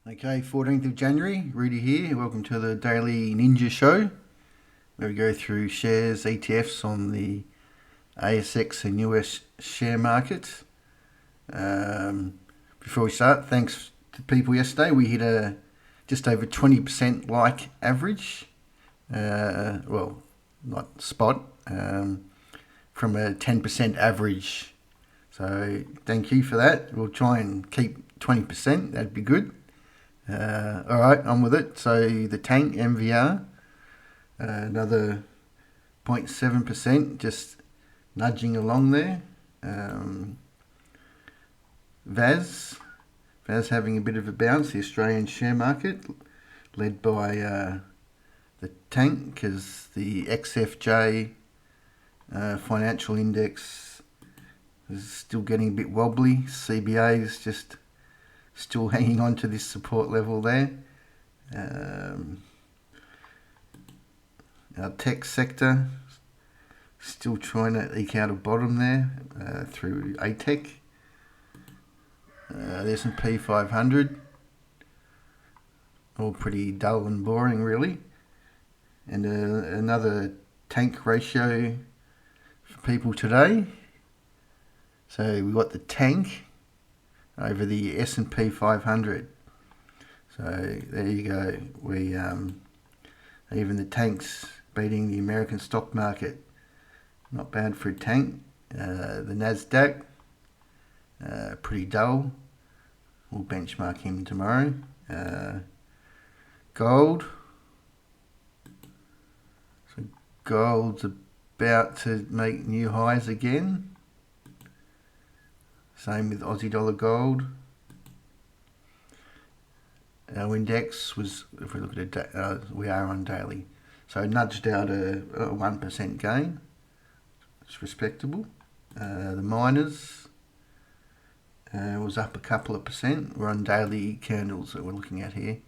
Okay, 14th of January, Rudy here. Welcome to the Daily Ninja Show, where we go through shares, ETFs on the ASX and US share market. Before we start, thanks to people yesterday. We hit a just over 20% like average. Well, not spot, from a 10% average. So thank you for that. We'll try and keep 20%. That'd be good. All right, on with it. So the tank MVR, another 0.7%, just nudging along there. VAS having a bit of a bounce, the Australian share market, led by the tank, because the XFJ financial index is still getting a bit wobbly. CBA is just still hanging on to this support level there. Our tech sector still trying to eke out a bottom there through ATEC. The S&P 500, all pretty dull and boring really. And another tank ratio for people today. So we've got the tank over the S&P 500. So there you go. We even the tank's beating the American stock market. Not bad for a tank. The Nasdaq, pretty dull. We'll benchmark him tomorrow. Gold. So gold's about to make new highs again. Same with Aussie dollar gold. Our index was, if we look at it, we are on daily. So nudged out a 1% gain. It's respectable. The miners was up a couple of percent. We're on daily candles that we're looking at here.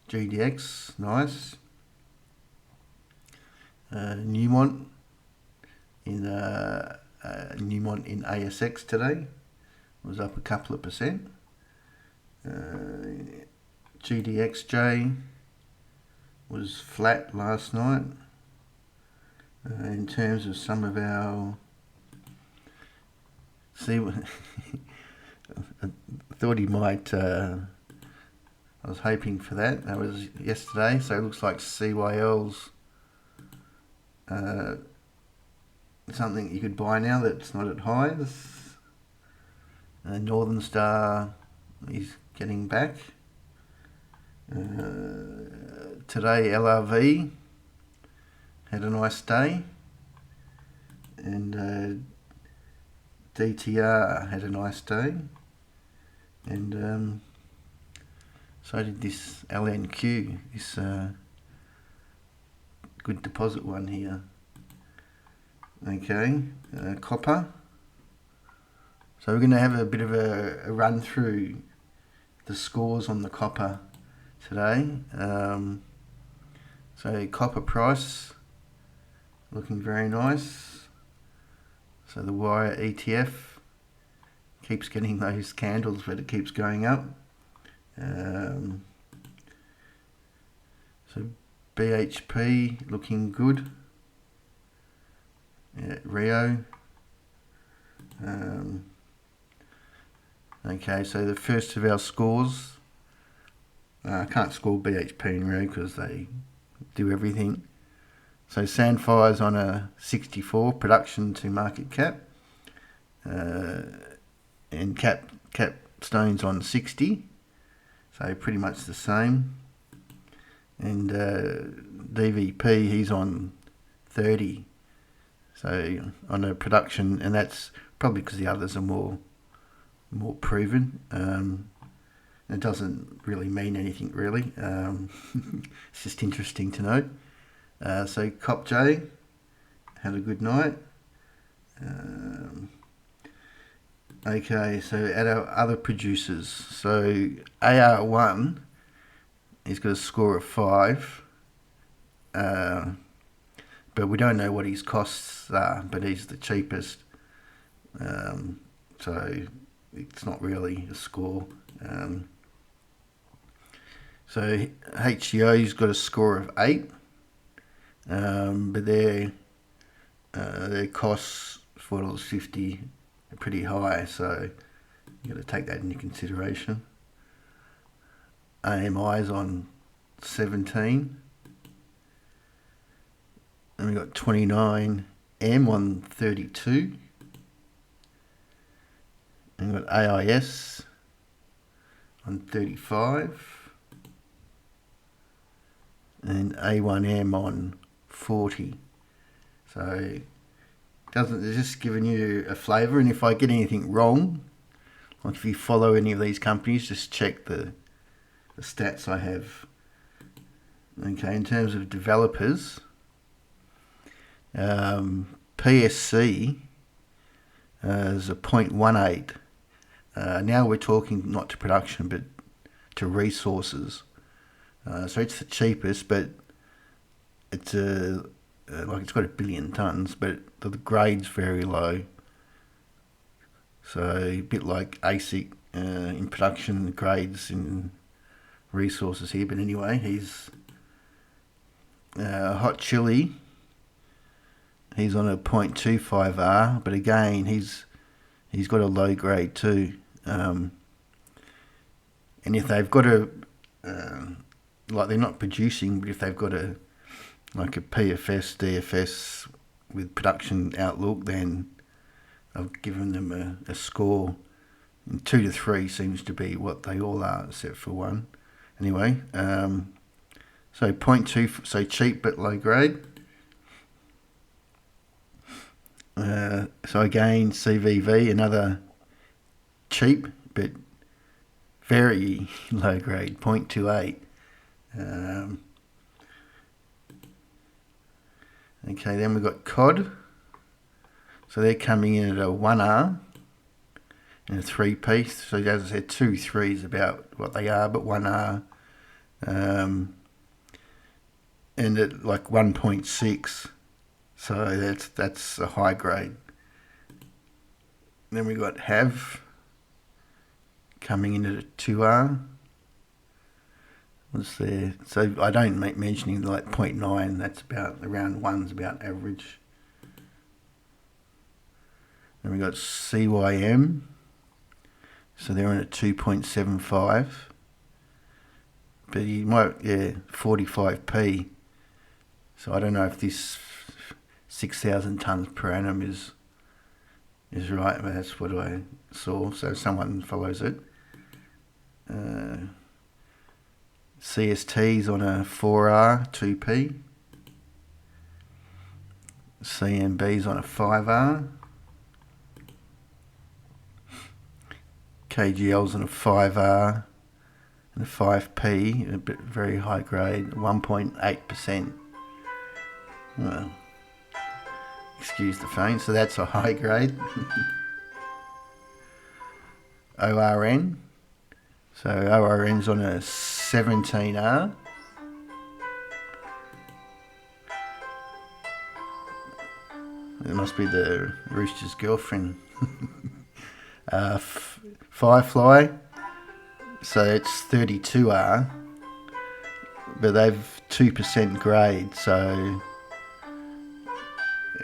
GDX, nice. Newmont in ASX today was up a couple of percent. GDXJ was flat last night. In terms of some of our, I thought he might. I was hoping for that. That was yesterday. So it looks like CYL's something you could buy now that's not at highs. Northern Star is getting back. Today LRV had a nice day, and DTR had a nice day, and so did this LNQ, this good deposit one here. Okay, copper. So we're going to have a bit of a run through the scores on the copper today. So copper price looking very nice. So the wire ETF keeps getting those candles, but it keeps going up. So BHP looking good. Yeah, Rio. Okay, so the first of our scores. I can't score BHP and Rio because they do everything. So Sandfire's on a 64 production to market cap, and Capstone's on 60. So pretty much the same. And DVP, he's on 30. So on a production, and that's probably because the others are more proven. It doesn't really mean anything really. It's just interesting to know. So CopJ had a good night. Okay, so at our other producers, so AR1, he's got a score of 5. But we don't know what his costs are, but he's the cheapest. So it's not really a score. So HCO's got a score of 8, but their costs $4.50 are pretty high, so you've got to take that into consideration. AMI's on 17, and we've got 29M on 32, and we've got AIS on 35, and A1M on 40. So it's just giving you a flavour, and if I get anything wrong, like if you follow any of these companies, just check the stats I have. Okay, in terms of developers, PSC is a 0.18. Now we're talking not to production, but to resources. So it's the cheapest, but it's it's got 1 billion tonnes, but the grade's very low. So a bit like ASIC in production, grades in resources here. But anyway, he's Hot Chili. He's on a 0.25R, but again, he's got a low grade too. And if they've got they're not producing, but if they've got a PFS, DFS with production outlook, then I've given them a score. And 2 to 3 seems to be what they all are, except for 1. Anyway, so 0.2, so cheap but low grade. So again, CVV, another cheap but very low grade, 0.28. Okay, then we've got COD. So they're coming in at a 1R and a 3P. So as I said, 2, 3 is about what they are, but 1R. And at like 1.6. So that's a high grade. Then we got HAV coming in at a 2R. What's there? So I don't make mentioning like 0.9. That's about around 1's about average. Then we got CYM. So they're on a 2.75. But you might 45p. So I don't know if this 6,000 tonnes per annum is right, but that's what I saw. So someone follows it. CST's on a 4R, 2p. CMB's on a 5R. KGL's on a 5R and a 5p, a bit very high grade, 1.8%. Well, excuse the phone. So that's a high grade. ORN. So ORN's on a 17R. It must be the rooster's girlfriend. Firefly. So it's 32R. But they've 2% grade, so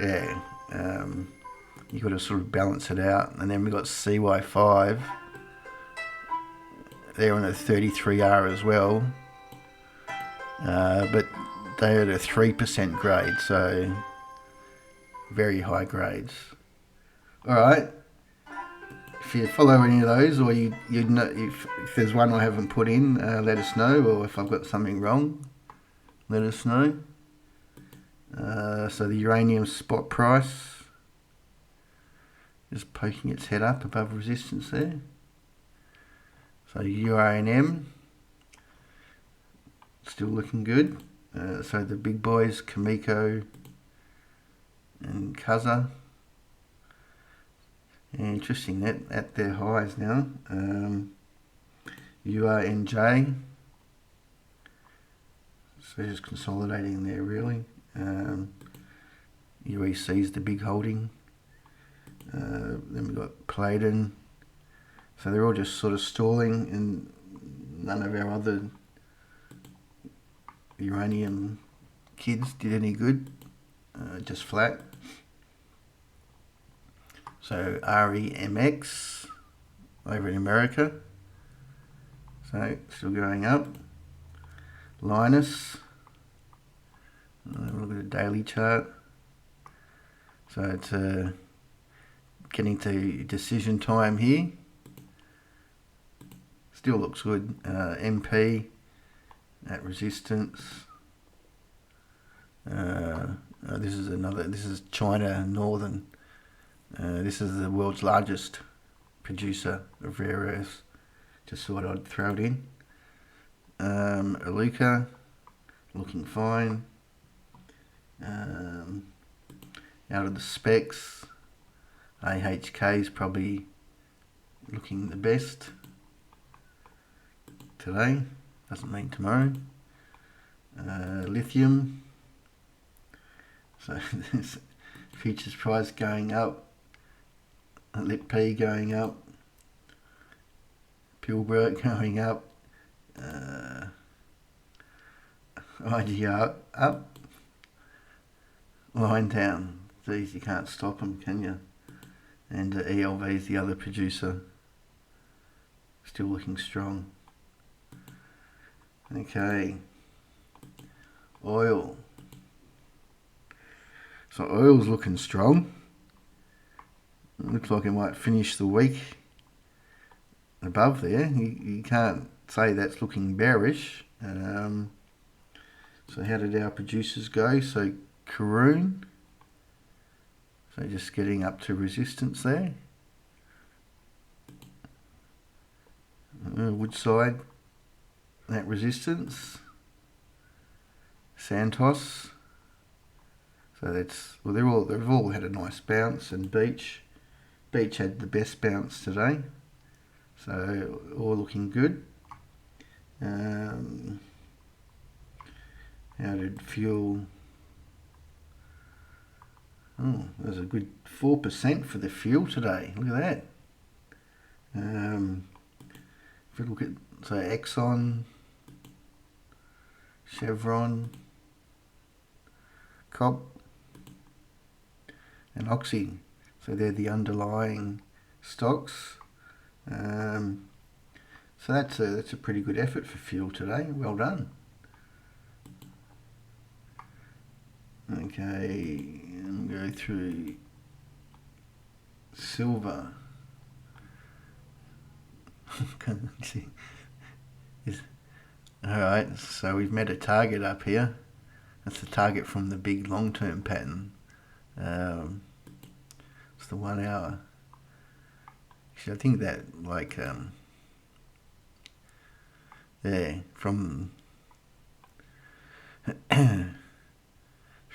yeah, you've got to sort of balance it out. And then we've got CY5. They're on a 33R as well, but they're at a 3% grade, so very high grades. All right. If you follow any of those, or you know if there's one I haven't put in, let us know. Or if I've got something wrong, let us know. So the uranium spot price is poking its head up above resistance there. So uranium still looking good. So the big boys, Kamiko and Kaza. Interesting, that at their highs now. URNJ, so just consolidating there really. UEC is the big holding. Then we've got Playdon. So they're all just sort of stalling, and none of our other uranium kids did any good, just flat. So REMX over in America, so still going up. Linus, look at the daily chart. So it's getting to decision time here. Still looks good. MP at resistance. This is China Northern. This is the world's largest producer of rare earths. Just thought I'd throw it in. Aluka, looking fine. Out of the specs, AHK is probably looking the best today. Doesn't mean tomorrow. Lithium. So this futures price going up. Lit P going up. Pilbara going up. IGR up. Line down. These you can't stop them, can you? And ELV is the other producer. Still looking strong. Okay. Oil. So oil's looking strong. It looks like it might finish the week above there. You can't say that's looking bearish. So how did our producers go? So Karoon. So just getting up to resistance there. Woodside, that resistance. Santos. So that's, well, they've all had a nice bounce, and Beach had the best bounce today. So all looking good. How did fuel? Oh, there's a good 4% for the fuel today. Look at that. If we look at, so Exxon, Chevron, COP, and Oxy. So they're the underlying stocks. So that's a pretty good effort for fuel today. Well done. Okay, and go through silver. Alright, so we've met a target up here. That's the target from the big long-term pattern. It's the 1 hour. Actually, I think that, like, there, from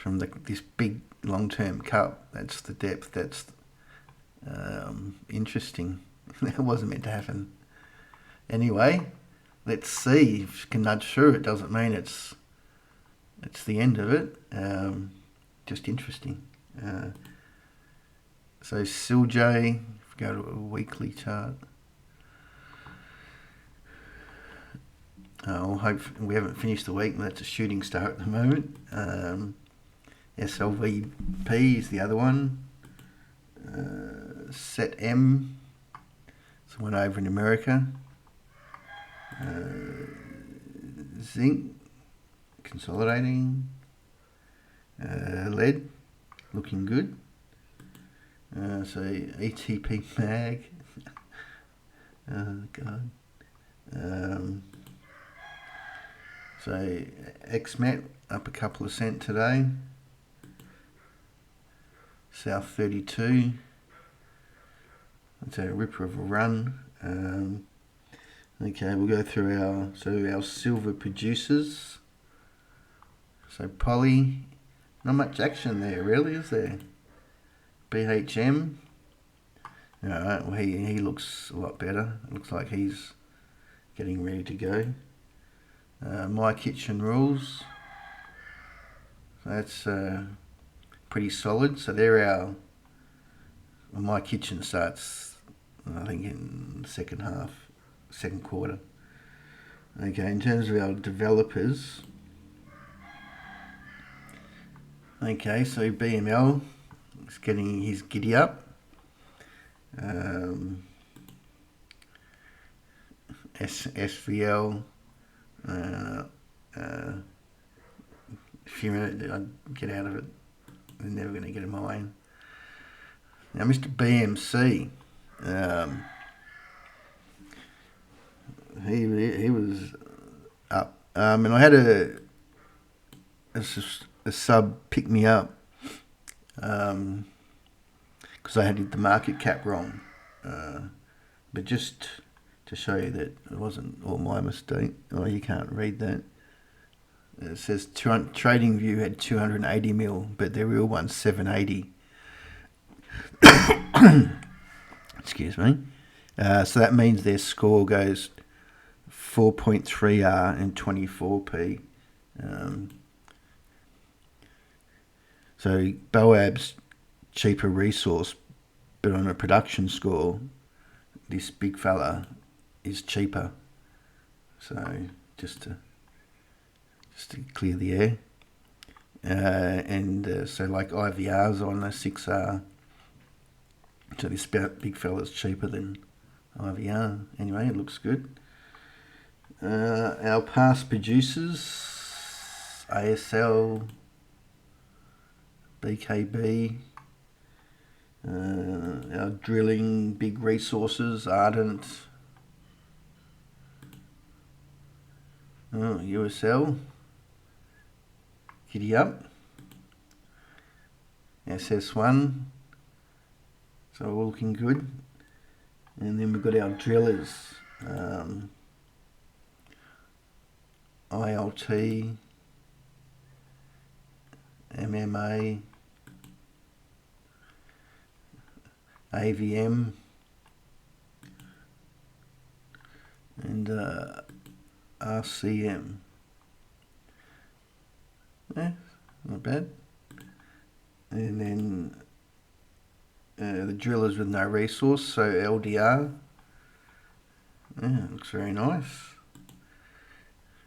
this big long-term cup, that's the depth. That's interesting. That wasn't meant to happen. Anyway, let's see if you can nudge through. It doesn't mean it's the end of it. Just interesting. So SILJ, if we go to a weekly chart. Hope we haven't finished the week, but that's a shooting star at the moment. SLVP is the other one. Set M, it's one over in America. Zinc, consolidating. Lead, looking good. So ETP mag. Oh God. So XMET up a couple of cent today. South 32. That's a ripper of a run. Okay, we'll go through our silver producers. So Poly, not much action there really, is there? BHM. Alright, well he looks a lot better. It looks like he's getting ready to go. My Kitchen Rules. So that's pretty solid. So they're our. Well, My Kitchen starts, I think, in the second quarter. Okay, in terms of our developers, Okay, so BML is getting his giddy up. SVL, few minutes, I'd get out of it. They're never going to get a mine. Now, Mr. BMC, he was up, and I had a sub pick me up because I had the market cap wrong, but just to show you that it wasn't all my mistake. Oh, you can't read that. It says Trading View had 280 mil, but their real one's 780. Excuse me. So that means their score goes 4.3R and 24p. So Boab's cheaper resource, but on a production score, this big fella is cheaper. So just to clear the air. So like IVR's on a 6R. So this big fella's cheaper than IVR. Anyway, it looks good. Our past producers, ASL, BKB, our drilling, big resources, Ardent, USL, giddy up, SS1, so all looking good. And then we've got our drillers, ILT, MMA, AVM, and RCM. Yeah, not bad. And then the drillers with no resource, so LDR. Yeah, looks very nice.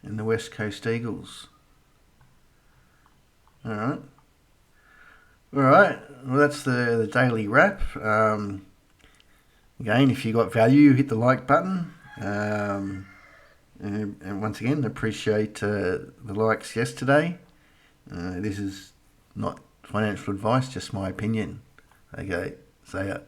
And the West Coast Eagles. Alright. Alright, well that's the daily wrap. Again, if you got value, hit the like button. And once again, appreciate the likes yesterday. This is not financial advice, just my opinion. Okay, see ya.